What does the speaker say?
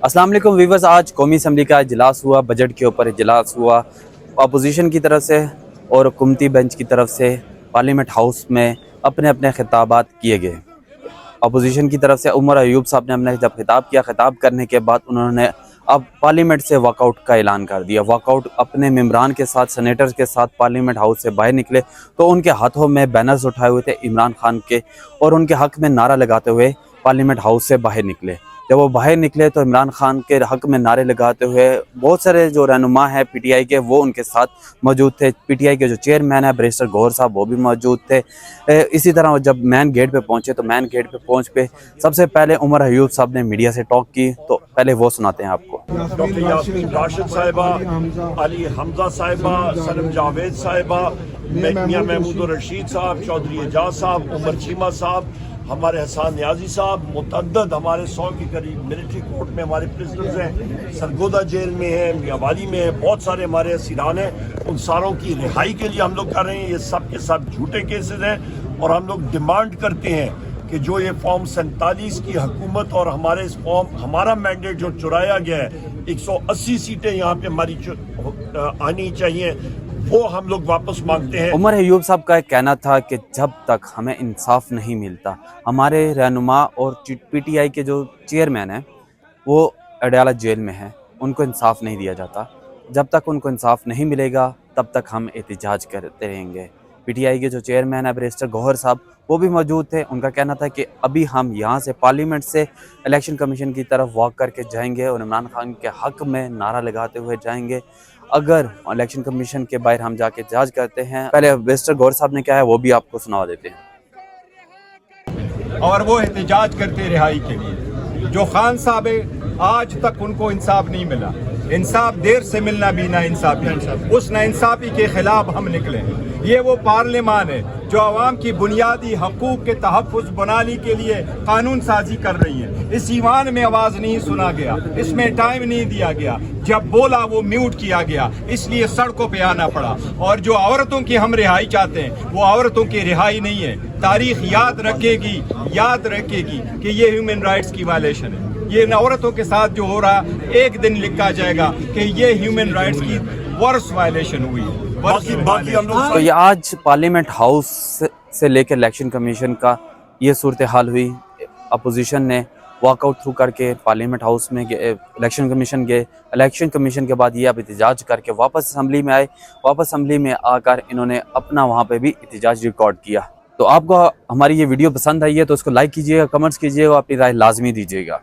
अस्सलाम वालेकुम व्यूअर्स, आज कौमी असम्बली का इजलास हुआ, बजट के ऊपर इजलास हुआ। अपोजिशन की तरफ से और हुकूमती बेंच की तरफ से पार्लियामेंट हाउस में अपने अपने खिताबात किए गए। अपोजिशन की तरफ से उमर अयूब साहब ने अपने जब खिताब किया, खिताब करने के बाद उन्होंने अब पार्लियामेंट से वॉकआउट का ऐलान कर दिया। वॉकआउट अपने मेंबरान के साथ, सेनेटर्स के साथ पार्लियामेंट हाउस से बाहर निकले तो उनके हाथों में बैनर्स उठाए हुए थे इमरान खान के, और उनके हक में नारा लगाते हुए पार्लियामेंट हाउस से बाहर निकले। जब वो बाहर निकले तो इमरान खान के हक में नारे लगाते हुए बहुत सारे जो रहनुमा हैं पीटीआई के, वो उनके साथ मौजूद थे। पीटीआई के जो चेयरमैन है बैरिस्टर गौहर साहब, वो भी मौजूद थे। इसी तरह जब मैन गेट पे पहुंचे तो मैन गेट पे पहुंच पे सबसे पहले उमर अयूब साहब ने मीडिया से टॉक की, तो पहले वो सुनाते हैं आपको। डॉक्टर यास्मीन राशिद साहिबा, अली हमजा साहिबा, सनम जावेद साहिबा, मियां महमूद रशीद साहब, चौधरी एजाज साहब, उमर चीमा साहब, हमारे हसन न्याजी साहब, मुतअद्दद हमारे 100 के करीब मिलिट्री कोर्ट में हमारे प्रिजनर्स हैं, सरगोदा जेल में हैं, मियावाली में हैं, बहुत सारे हमारे असीरान हैं। उन सारों की रिहाई के लिए हम लोग कर रहे हैं। ये सब के सब झूठे केसेस हैं और हम लोग डिमांड करते हैं कि जो ये फॉर्म 47 की हुकूमत और हमारे इस फॉर्म हमारा मैंडेट जो चुराया गया है, 180 सीटें यहाँ पे हमारी आनी चाहिए, वो हम लोग वापस मांगते हैं। उमर अयूब साहब का एक कहना था कि जब तक हमें इंसाफ नहीं मिलता, हमारे रहनुमा और पीटीआई के जो चेयरमैन हैं वो अडयाला जेल में हैं, उनको इंसाफ नहीं दिया जाता। जब तक उनको इंसाफ नहीं मिलेगा तब तक हम एहतजाज करते रहेंगे। पीटीआई के जो चेयरमैन है बैरिस्टर गौहर साहब, वो भी मौजूद थे। उनका कहना था कि अभी हम यहाँ से पार्लियामेंट से इलेक्शन कमीशन की तरफ वॉक करके जाएंगे और इमरान खान के हक में नारा लगाते हुए जाएंगे। अगर इलेक्शन कमीशन के बाहर हम जाके एहतजाज करते हैं, पहले बैरिस्टर गौहर साहब ने क्या है वो भी आपको सुना देते हैं। और वो एहतजाज करते रिहाई के लिए। जो खान साहब है, आज तक उनको इंसाफ नहीं मिला। इंसाफ देर से मिलना भी ना इंसाफी, उस नाइंसाफी के खिलाफ हम निकले हैं। ये वो पार्लियामान है जो आवाम की बुनियादी हकूक के तहफ़्फ़ुज़ बनाने के लिए कानून साजी कर रही है। इस ईवान में आवाज़ नहीं सुना गया, इसमें टाइम नहीं दिया गया, जब बोला वो म्यूट किया गया, इसलिए सड़कों पे आना पड़ा। और जो औरतों की हम रिहाई चाहते हैं, वो औरतों की रिहाई नहीं है। तारीख याद रखेगी कि ये ह्यूमन राइट्स की वायलेशन है। ये औरतों के साथ जो हो रहा, एक दिन लिखा जाएगा कि ये ह्यूमन राइट्स की वर्स्ट वायलेशन हुई है। बाकी हम लोग तो ये आज पार्लियामेंट हाउस से लेकर इलेक्शन कमीशन का ये सूरत हाल हुई। अपोजिशन ने वॉकआउट थ्रू करके पार्लियामेंट हाउस में इलेक्शन कमीशन गए। इलेक्शन कमीशन के बाद ये अब एहतजाज करके वापस असम्बली में आए। वापस असम्बली में आकर इन्होंने अपना वहाँ पे भी एहतजाज रिकॉर्ड किया। तो आपको हमारी ये वीडियो पसंद आई है तो उसको लाइक कीजिएगा, कमेंट्स कीजिएगा, अपनी राय लाजमी दीजिएगा।